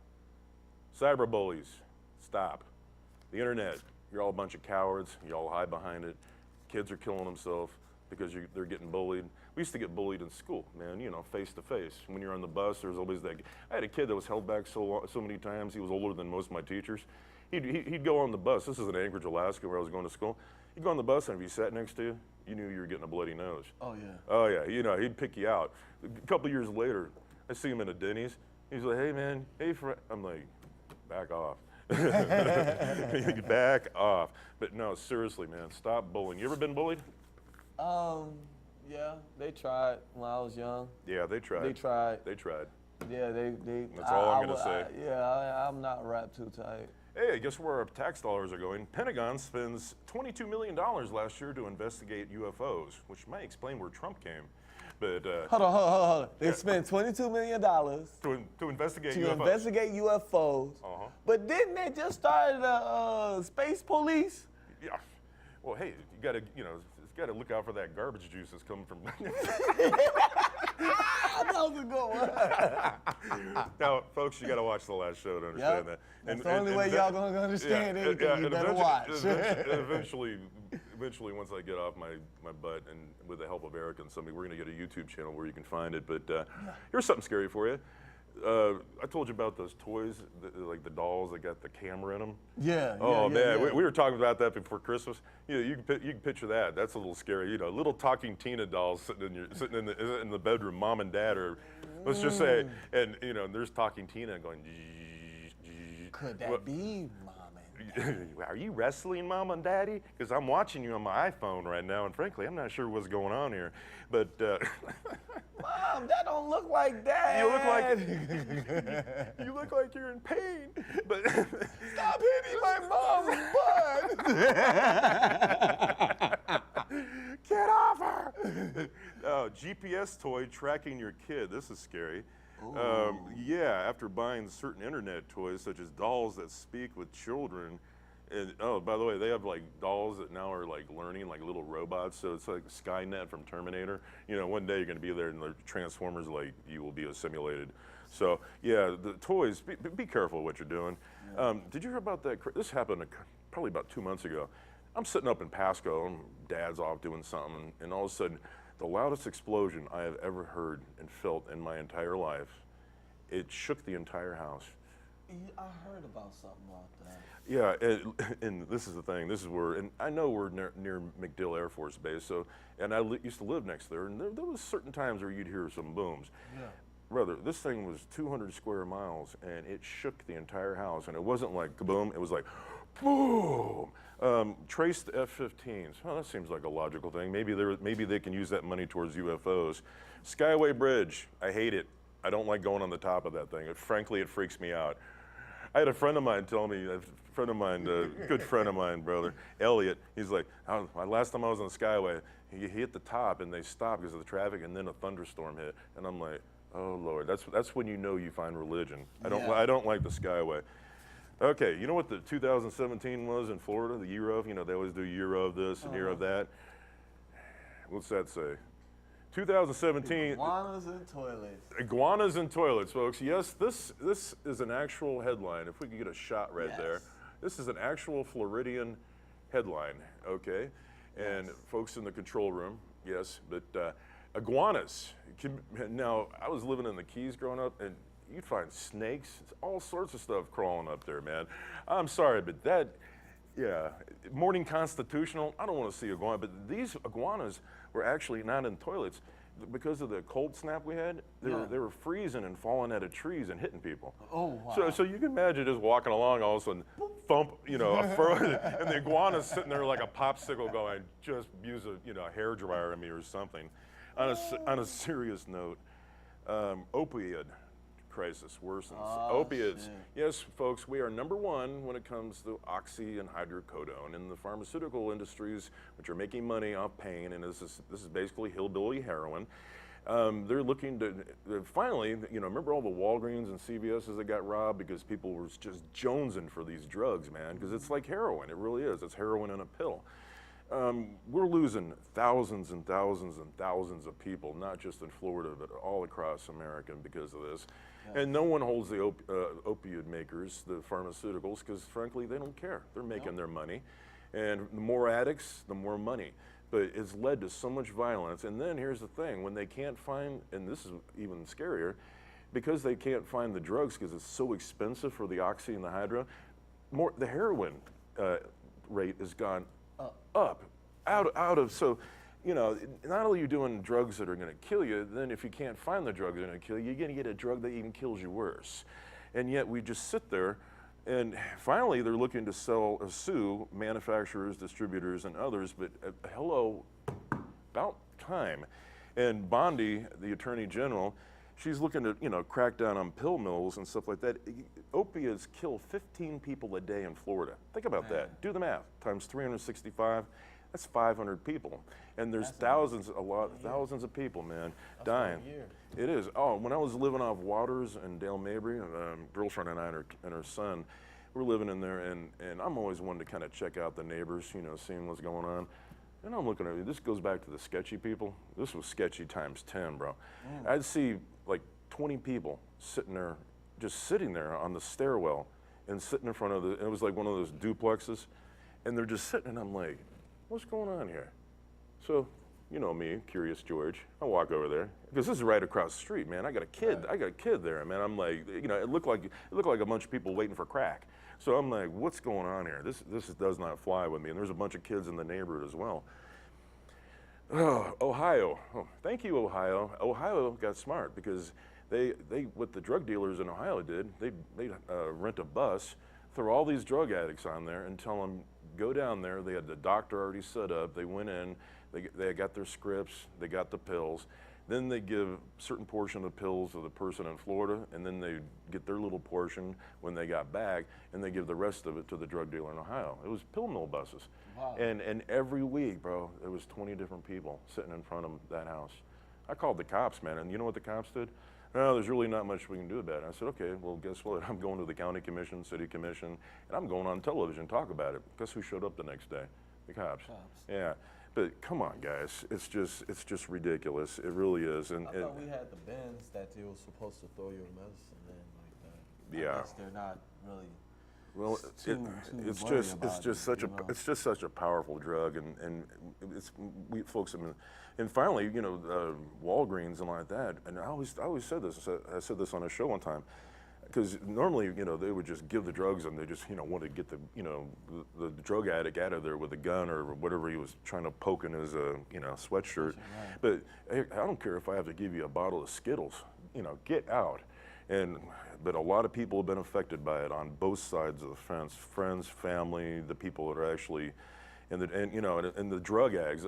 Cyber bullies, stop. The internet, you're all a bunch of cowards. You all hide behind it. Kids are killing themselves because they're getting bullied. We used to get bullied in school, man, face to face. When you're on the bus, there's always that. I had a kid that was held back so many times. He was older than most of my teachers. He'd go on the bus. This is in Anchorage, Alaska, where I was going to school. He'd go on the bus, and if he sat next to you, you knew you were getting a bloody nose. Oh, yeah. Oh, yeah. He'd pick you out. A couple years later, I see him in a Denny's. He's like, "Hey, man. Hey, friend." I'm like, back off. Back off. But no, seriously, man, stop bullying. You ever been bullied? Yeah, they tried when I was young. Yeah, they tried. They tried. Yeah, they. That's all I'm gonna say. I'm not wrapped too tight. Hey, guess where our tax dollars are going? Pentagon spends $22 million last year to investigate UFOs, which may explain where Trump came. But hold on. They spent $22 million to investigate to UFOs. investigate UFOs. But didn't they just start a space police? Yeah. Well, hey, you gotta look out for that garbage juice that's coming from. That was a good one. Now, folks, you gotta watch the last show to understand that. That's the only way y'all gonna understand anything. You better watch. Eventually, eventually, once I get off my butt and with the help of Eric and somebody, we're going to get a YouTube channel where you can find it. But here's something scary for you. I told you about those toys, like the dolls that got the camera in them. Yeah. Oh yeah, man, yeah. we were talking about that before Christmas. You can picture that. That's a little scary. Little talking Tina dolls sitting in the bedroom, mom and dad, or let's just say, and there's talking Tina going. Could that be mom and Are you wrestling, mom and daddy? Because I'm watching you on my iPhone right now, and frankly, I'm not sure what's going on here. But Mom, that don't look like dad. you look like you're in pain. But Stop hitting my mom's butt. get off her! GPS toy tracking your kid. This is scary. Yeah, after buying certain internet toys such as dolls that speak with children, and by the way, they have like dolls that now are like learning, like little robots. So it's like Skynet from Terminator. One day you're going to be there and the Transformers, like you will be assimilated. So yeah, the toys. Be careful what you're doing. Yeah. Did you hear about that? This happened probably about 2 months ago. I'm sitting up in Pasco, and Dad's off doing something, and all of a sudden, the loudest explosion I have ever heard and felt in my entire life. It shook the entire house. I heard about something like that. Yeah, and this is the thing. This is where, and I know we're near MacDill Air Force Base, so, and I used to live next there, and there was certain times where you'd hear some booms. Yeah. Brother, this thing was 200 square miles, and it shook the entire house, and it wasn't like kaboom, it was like boom. Traced F-15s. Oh, that seems like a logical thing. Maybe they can use that money towards UFOs. Skyway Bridge. I hate it. I don't like going on the top of that thing. Frankly, it freaks me out. I had a friend of mine tell me, a good friend of mine, brother, Elliot, he's like, last time I was on the Skyway, he hit the top and they stopped because of the traffic, and then a thunderstorm hit. And I'm like, oh Lord, that's when you know you find religion. I don't like the Skyway. Okay, you know what the 2017 was in Florida, the year of? They always do year of this and year of that. What's that say? 2017. Iguanas and toilets. Iguanas and toilets, folks. Yes, this is an actual headline. If we could get a shot right there. This is an actual Floridian headline, okay? And folks in the control room, yes, but iguanas. Now, I was living in the Keys growing up, and you'd find snakes, all sorts of stuff crawling up there, man. I'm sorry, but Morning Constitutional, I don't want to see iguana, but these iguanas were actually not in toilets. Because of the cold snap we had, they were freezing and falling out of trees and hitting people. Oh, wow. So you can imagine just walking along, all of a sudden, thump, a fur, and the iguana's sitting there like a popsicle going, just use a hairdryer on me or something. On a serious note, opioid crisis worsens. Opiates. Shit. Yes, folks, we are number one when it comes to oxy and hydrocodone in the pharmaceutical industries, which are making money off pain, and this is basically hillbilly heroin. They're looking to finally, remember all the Walgreens and CVS's that got robbed because people were just jonesing for these drugs, man, because it's like heroin. It really is. It's heroin in a pill. We're losing thousands and thousands and thousands of people, not just in Florida, but all across America because of this. Yeah. And no one holds the opioid makers, the pharmaceuticals, because frankly, they don't care. They're making their money. And the more addicts, the more money. But it's led to so much violence. And then here's the thing, when they can't find, and this is even scarier, because they can't find the drugs because it's so expensive for the oxy and the hydro, the heroin rate has gone up, out of, so, not only are you doing drugs that are going to kill you, then if you can't find the drug that are going to kill you, you're going to get a drug that even kills you worse. And yet we just sit there, and finally they're looking to sue manufacturers, distributors, and others, but hello, about time. And Bondi, the Attorney General, she's looking to, crack down on pill mills and stuff like that. Opiates kill 15 people a day in Florida. Think about that. Do the math. Times 365, that's 500 people. And there's thousands of people, man, dying. It is. Oh, when I was living off Waters and Dale Mabry, girlfriend and I and her son, we're living in there, and I'm always one to kind of check out the neighbors, seeing what's going on. And I'm looking at it, this goes back to the sketchy people. This was sketchy times 10, bro. I'd see like 20 people sitting there on the stairwell and sitting in front of it was like one of those duplexes, and they're just sitting, and I'm like, what's going on here? So, you know me, Curious George. I walk over there because this is right across the street, man. I got a kid. Right. I got a kid there, man. I'm like, you know, it looked like a bunch of people waiting for crack. So I'm like, what's going on here? This does not fly with me. And there's a bunch of kids in the neighborhood as well. Oh, Ohio. Oh, thank you, Ohio. Ohio got smart because they what the drug dealers in Ohio did, they rent a bus, throw all these drug addicts on there and tell them, go down there. They had the doctor already set up. They went in, they got their scripts, they got the pills. Then they give a certain portion of the pills to the person in Florida, and then they get their little portion when they got back, and they give the rest of it to the drug dealer in Ohio. It was pill mill buses. Wow. And every week, bro, there was 20 different people sitting in front of that house. I called the cops, man, and you know what the cops did? No, there's really not much we can do about it. I said, okay, well, guess what? I'm going to the county commission, city commission, and I'm going on television to talk about it. Guess who showed up the next day? The cops. Yeah. But come on, guys, it's just ridiculous. It really is. And I thought we had the bins that you were supposed to throw your medicine in like that. Yeah. I guess they're not really. well, it's just such a powerful drug, and we folks. And finally, you know, Walgreens and like that. And I always said this. I said this on a show one time. Because normally, you know, they would just give the drugs and they just, you know, want to get the, you know, the drug addict out of there with a gun or whatever he was trying to poke in his, you know, sweatshirt. Right. But hey, I don't care if I have to give you a bottle of Skittles, you know, get out. But a lot of people have been affected by it on both sides of the fence, friends, family, the people that are actually, and you know, and the drug ads,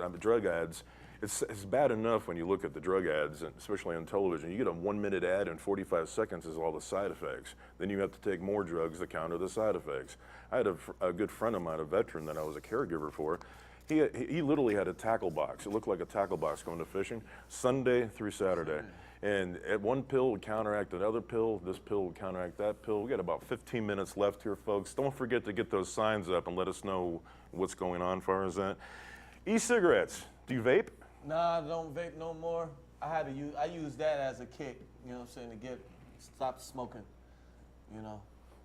it's bad enough when you look at the drug ads, and especially on television. You get a 1 minute ad and 45 seconds is all the side effects. Then you have to take more drugs to counter the side effects. I had a good friend of mine, a veteran that I was a caregiver for. He literally had a tackle box. It looked like a tackle box going to fishing, Sunday through Saturday. And one pill would counteract another pill. This pill would counteract that pill. We got about 15 minutes left here, folks. Don't forget to get those signs up and let us know what's going on as far as that. E-cigarettes. Do you vape? Nah, I don't vape no more. I use that as a kick, you know what I'm saying, to stop smoking, you know.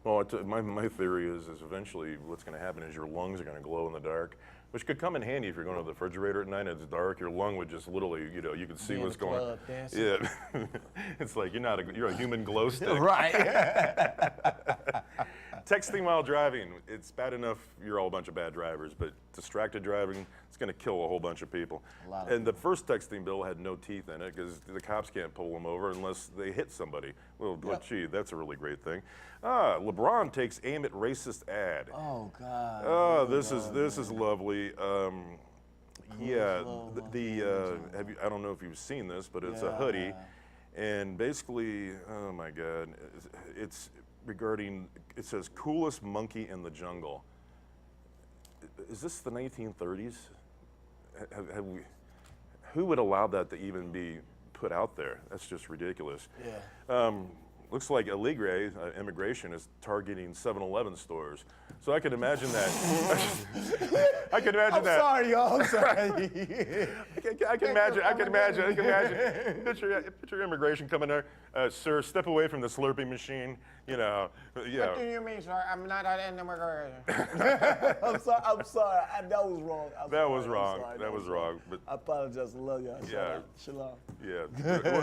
Well, my theory is eventually what's going to happen is your lungs are going to glow in the dark, which could come in handy if you're going to the refrigerator at night and it's dark. Your lung would just literally, you know, you can see what's going on. Yeah, it's like you're a human glow stick. Right. Texting while driving, it's bad enough you're all a bunch of bad drivers, but distracted driving, it's going to kill a whole bunch of people. The first texting bill had no teeth in it because the cops can't pull them over unless they hit somebody. Well, gee, that's a really great thing. LeBron takes aim at racist ad. Oh God. Oh, this is lovely. Yeah, I don't know if you've seen this, but it's a hoodie, and basically, oh my God, it's regarding. It says coolest monkey in the jungle. Is this the 1930s? Have we? Who would allow that to even be put out there? That's just ridiculous. Yeah. Looks like Aligre immigration is targeting 7-Eleven stores. So I can imagine that. I can imagine that. I'm sorry, y'all. I'm sorry. I can imagine. Picture immigration coming there. Sir, step away from the Slurpee machine. You know. Yeah. What do you mean, sir? I'm not an immigrant. I'm sorry. That was wrong. That was wrong. But I apologize. I love y'all. Yeah. Shalom. Yeah.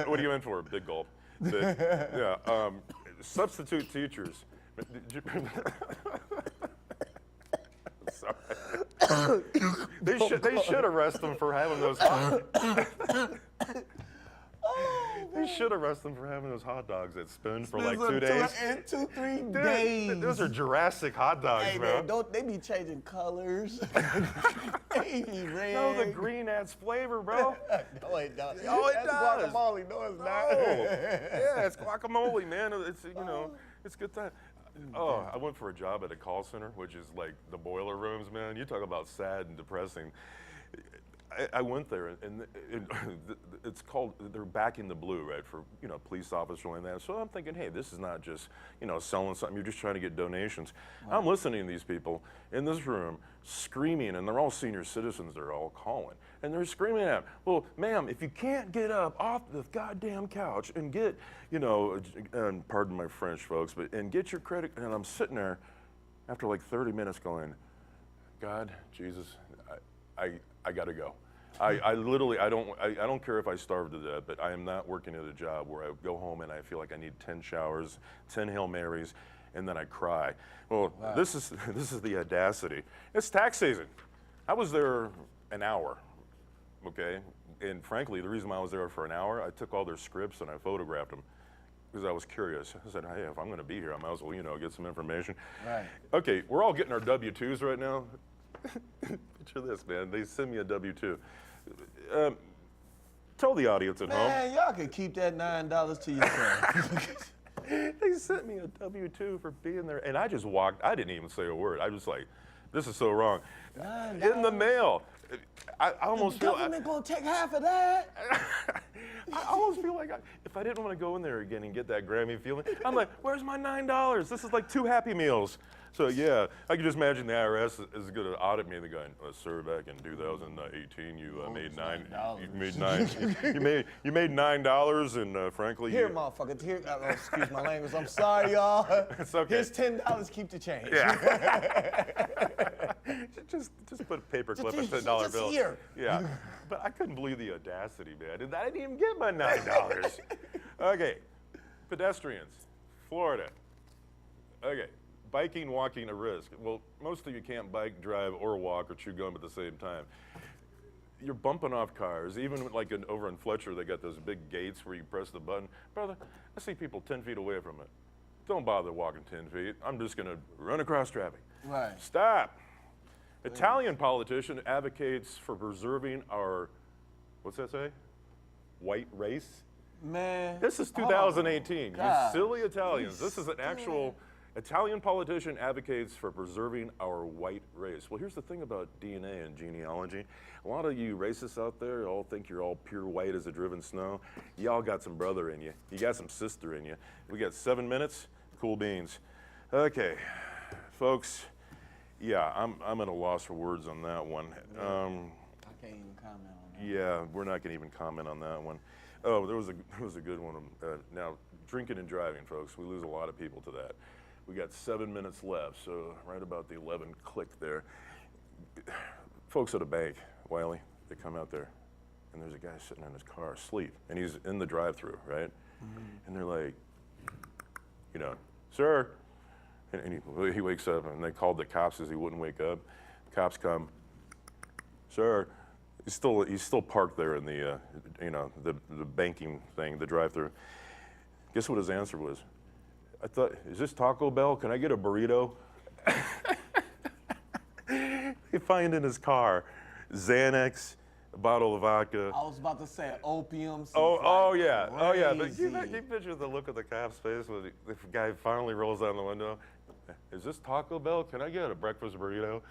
What are you in for? Big gulp. Yeah. Substitute teachers. Sorry. They should arrest them for having those. They should arrest them for having those hot dogs that spin for like 2 days. 3 days. Those are Jurassic hot dogs, hey, man. They be changing colors. Hey, red. No, the green adds flavor, bro. No, it does. Oh, it That's does. guacamole. No, it's not. Yeah, it's guacamole, man. It's it's good time. Oh, I went for a job at a call center, which is like the boiler rooms, man. You talk about sad and depressing. I went there, and it's called, they're backing the blue, right, for, you know, police officer and that. So I'm thinking, hey, this is not just, you know, selling something. You're just trying to get donations. Wow. I'm listening to these people in this room screaming, and they're all senior citizens. They're all calling. And they're screaming at, well, ma'am, if you can't get up off the goddamn couch and get, you know, and pardon my French, folks, but, and get your credit, and I'm sitting there after like 30 minutes going, God, Jesus, I got to go. I literally, I don't care if I starve to death, but I am not working at a job where I go home and I feel like I need 10 showers, 10 Hail Marys, and then I cry. Well, Wow. this is the audacity. It's tax season. I was there an hour, okay? And frankly, the reason why I was there for an hour, I took all their scripts and I photographed them because I was curious. I said, hey, if I'm going to be here, I might as well, get some information. Right. Okay, we're all getting our W-2s right now. Picture this, man. They send me a W-2. Tell the audience at home. Man, y'all can keep that $9 to yourself. They sent me a W-2 for being there, and I just walked. I didn't even say a word. I was like, this is so wrong. In the mail. I almost The feel. government gonna take half of that? I almost feel like if I didn't want to go in there again and get that Grammy feeling, I'm like, where's my $9? This is like 2 Happy Meals. So yeah, I can just imagine the IRS is going to audit me. They're going, sir, back in 2018, you made you made $9, and frankly, Here, motherfucker. Here, excuse my language. I'm sorry, y'all. It's okay. Here's $10. Keep the change. Yeah. just put a paper clip in $10 just bill. here. Yeah, but I couldn't believe the audacity, man. I didn't even get my $9. Okay, pedestrians, Florida. Okay. Biking, walking, a risk. Well, most of you can't bike, drive, or walk, or chew gum at the same time. You're bumping off cars. Even like over in Fletcher, they got those big gates where you press the button. Brother, I see people 10 feet away from it. Don't bother walking 10 feet. I'm just going to run across traffic. Right. Stop. Italian politician advocates for preserving our, what's that say? White race? Man. This is 2018. You God. silly Italians. This is an actual Italian politician advocates for preserving our white race. Well, here's the thing about DNA and genealogy. A lot of you racists out there all think you're all pure white as the driven snow. Y'all got some brother in you. You got some sister in you. We got 7 minutes. Cool beans. Okay, folks. Yeah, I'm at a loss for words on that one. I can't even comment on that. Yeah, we're not going to even comment on that one. Oh, there was a good one. Now, drinking and driving, folks. We lose a lot of people to that. We got 7 minutes left, so right about the 11 click there. Folks at a bank, Wiley, they come out there, and there's a guy sitting in his car asleep, and he's in the drive-thru, right? Mm-hmm. And they're like, sir, and he wakes up, and they called the cops as he wouldn't wake up. Cops come, sir. He's still parked there in the the banking thing, the drive-thru. Guess what his answer was? I thought, is this Taco Bell? Can I get a burrito? They find in his car Xanax, a bottle of vodka. I was about to say opium. Oh yeah. But crazy. you picture the look of the cop's face when the guy finally rolls down the window. Is this Taco Bell? Can I get a breakfast burrito?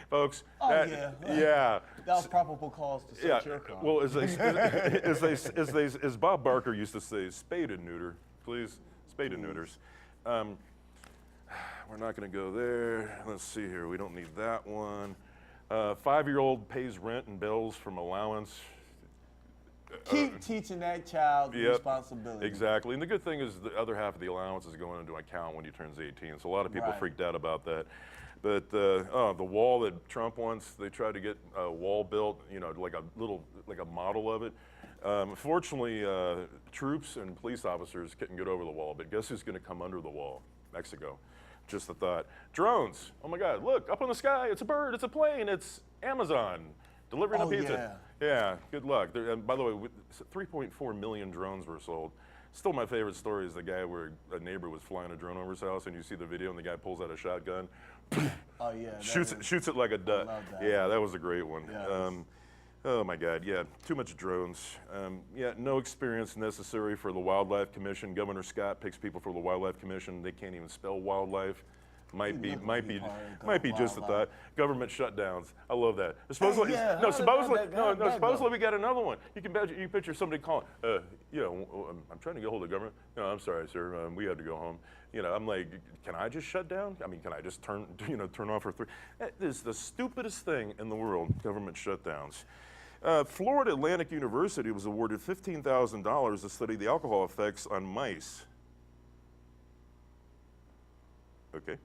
Folks, yeah. Yeah. That was probable cause to search your car. Well, as Bob Barker used to say, spade and neuter, please. Spade and neuters. We're not going to go there. Let's see here. We don't need that one. 5-year-old pays rent and bills from allowance. Keep teaching that child responsibility. Exactly. And the good thing is the other half of the allowance is going into account when he turns 18. So a lot of people freaked out about that. But the wall that Trump wants, they tried to get a wall built, like a model of it. Fortunately, troops and police officers couldn't get over the wall, but guess who's going to come under the wall? Mexico. Just a thought. Drones. Oh my God, look, up in the sky, it's a bird, it's a plane, it's Amazon delivering a pizza. Yeah, good luck. And by the way, 3.4 million drones were sold. Still my favorite story is the guy where a neighbor was flying a drone over his house and you see the video and the guy pulls out a shotgun. Oh yeah. Shoots it like a duck. Yeah, that was a great one. Yeah, oh my God, yeah, too much drones. Yeah, no experience necessary for the Wildlife Commission. Governor Scott picks people for the Wildlife Commission. They can't even spell wildlife. Might be just a thought. Government shutdowns. I love that. Supposedly, supposedly we got another one. You picture somebody calling. I'm trying to get hold of the government. No, I'm sorry, sir. We had to go home. I'm like, can I just shut down? I mean, can I just turn off for 3? That is the stupidest thing in the world. Government shutdowns. Florida Atlantic University was awarded $15,000 to study the alcohol effects on mice. Okay.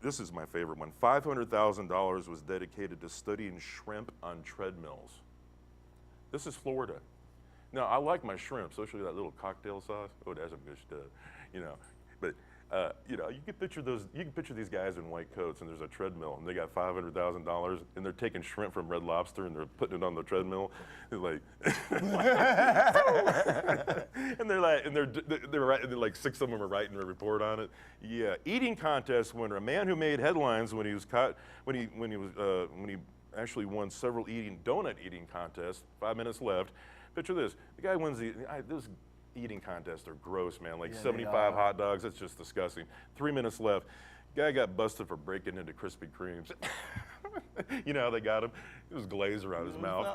this is my favorite one. $500,000 was dedicated to studying shrimp on treadmills. This is Florida. Now, I like my shrimp, especially that little cocktail sauce. Oh, that's some good stuff, you know. But you know, you can picture these guys in white coats, and there's a treadmill, and they got $500,000, and they're taking shrimp from Red Lobster, and they're putting it on the treadmill. It's like, and they're like 6 of them are writing a report on it. Yeah, eating contest winner, a man who made headlines when he was caught when he actually won several donut eating contests. 5 minutes left. Picture this: the guy wins this. Eating contests are gross, man. Like 75 hot dogs, that's just disgusting. 3 minutes left. Guy got busted for breaking into Krispy Kremes. You know how they got him? It was glaze around his mouth.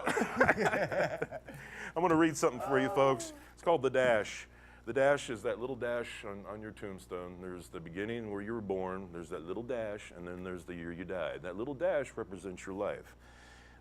I'm gonna read something for you folks. It's called The Dash. The dash is that little dash on your tombstone. There's the beginning where you were born, there's that little dash, and then there's the year you died. That little dash represents your life.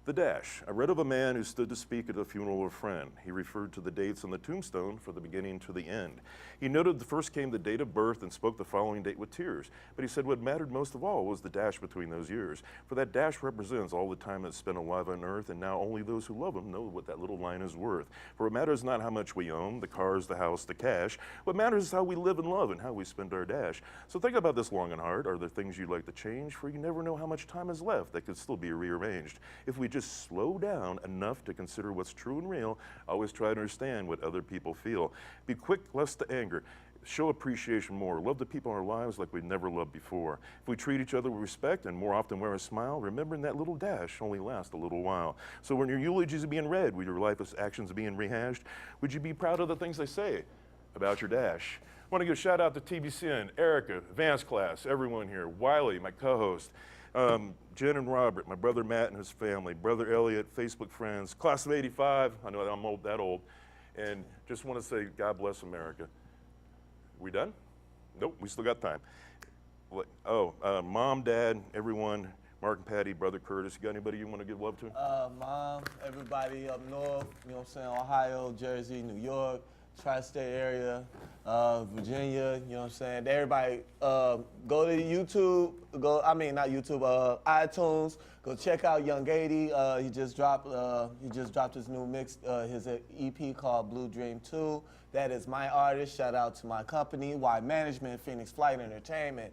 The dash. I read of a man who stood to speak at the funeral of a friend. He referred to the dates on the tombstone from the beginning to the end. He noted the first came the date of birth and spoke the following date with tears. But he said what mattered most of all was the dash between those years. For that dash represents all the time that's spent alive on earth, and now only those who love him know what that little line is worth. For it matters not how much we own, the cars, the house, the cash. What matters is how we live and love and how we spend our dash. So think about this long and hard. Are there things you'd like to change? For you never know how much time is left that could still be rearranged. If we just slow down enough to consider what's true and real, always try to understand what other people feel. Be quick less to anger. Show appreciation more. Love the people in our lives like we've never loved before. If we treat each other with respect and more often wear a smile, remembering that little dash only lasts a little while. So when your eulogies are being read, with your life actions being rehashed, would you be proud of the things they say about your dash? I want to give a shout out to TBCN, Erica, advanced class, everyone here, Wiley, my co-host, Jen and Robert, my brother Matt and his family, brother Elliot, Facebook friends, class of '85. I know I'm that old, and just want to say God bless America. We done? Nope, we still got time. Mom, Dad, everyone, Mark and Patty, brother Curtis. You got anybody you want to give love to? Mom, everybody up north, you know what I'm saying, Ohio, Jersey, New York, tri-state area, Virginia, you know what I'm saying. Everybody, go to YouTube, iTunes, go check out Young 80. He just dropped his new mix, his EP called Blue Dream 2. That is my artist. Shout out to my company, Y Management, Phoenix Flight Entertainment.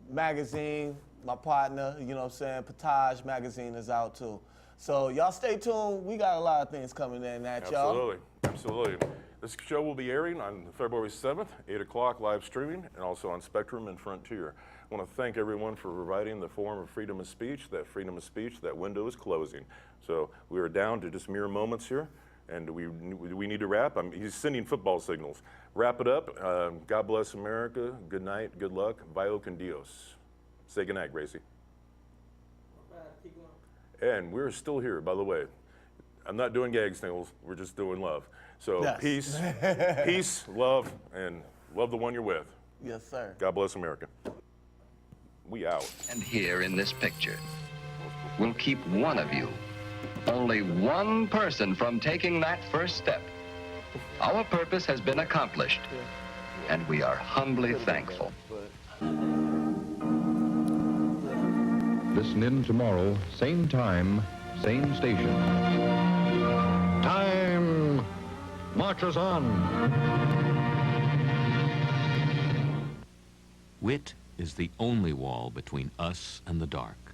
Magazine, my partner, you know what I'm saying, Potage Magazine is out too. So y'all stay tuned. We got a lot of things coming in at y'all. Absolutely, absolutely. This show will be airing on February 7th, 8 o'clock live streaming, and also on Spectrum and Frontier. I want to thank everyone for providing the form of freedom of speech. That freedom of speech, that window is closing. So we are down to just mere moments here, and we need to wrap. He's sending football signals. Wrap it up. God bless America. Good night, good luck. Vio con Dios. Say good night, Gracie. And we're still here, by the way. I'm not doing gag signals, we're just doing love. So yes. Peace, love, and love the one you're with. Yes, sir. God bless America. We out. And here in this picture, we'll keep one of you, only one person from taking that first step. Our purpose has been accomplished, and we are humbly thankful. Listen in tomorrow, same time, same station. Time marches on. Wit is the only wall between us and the dark.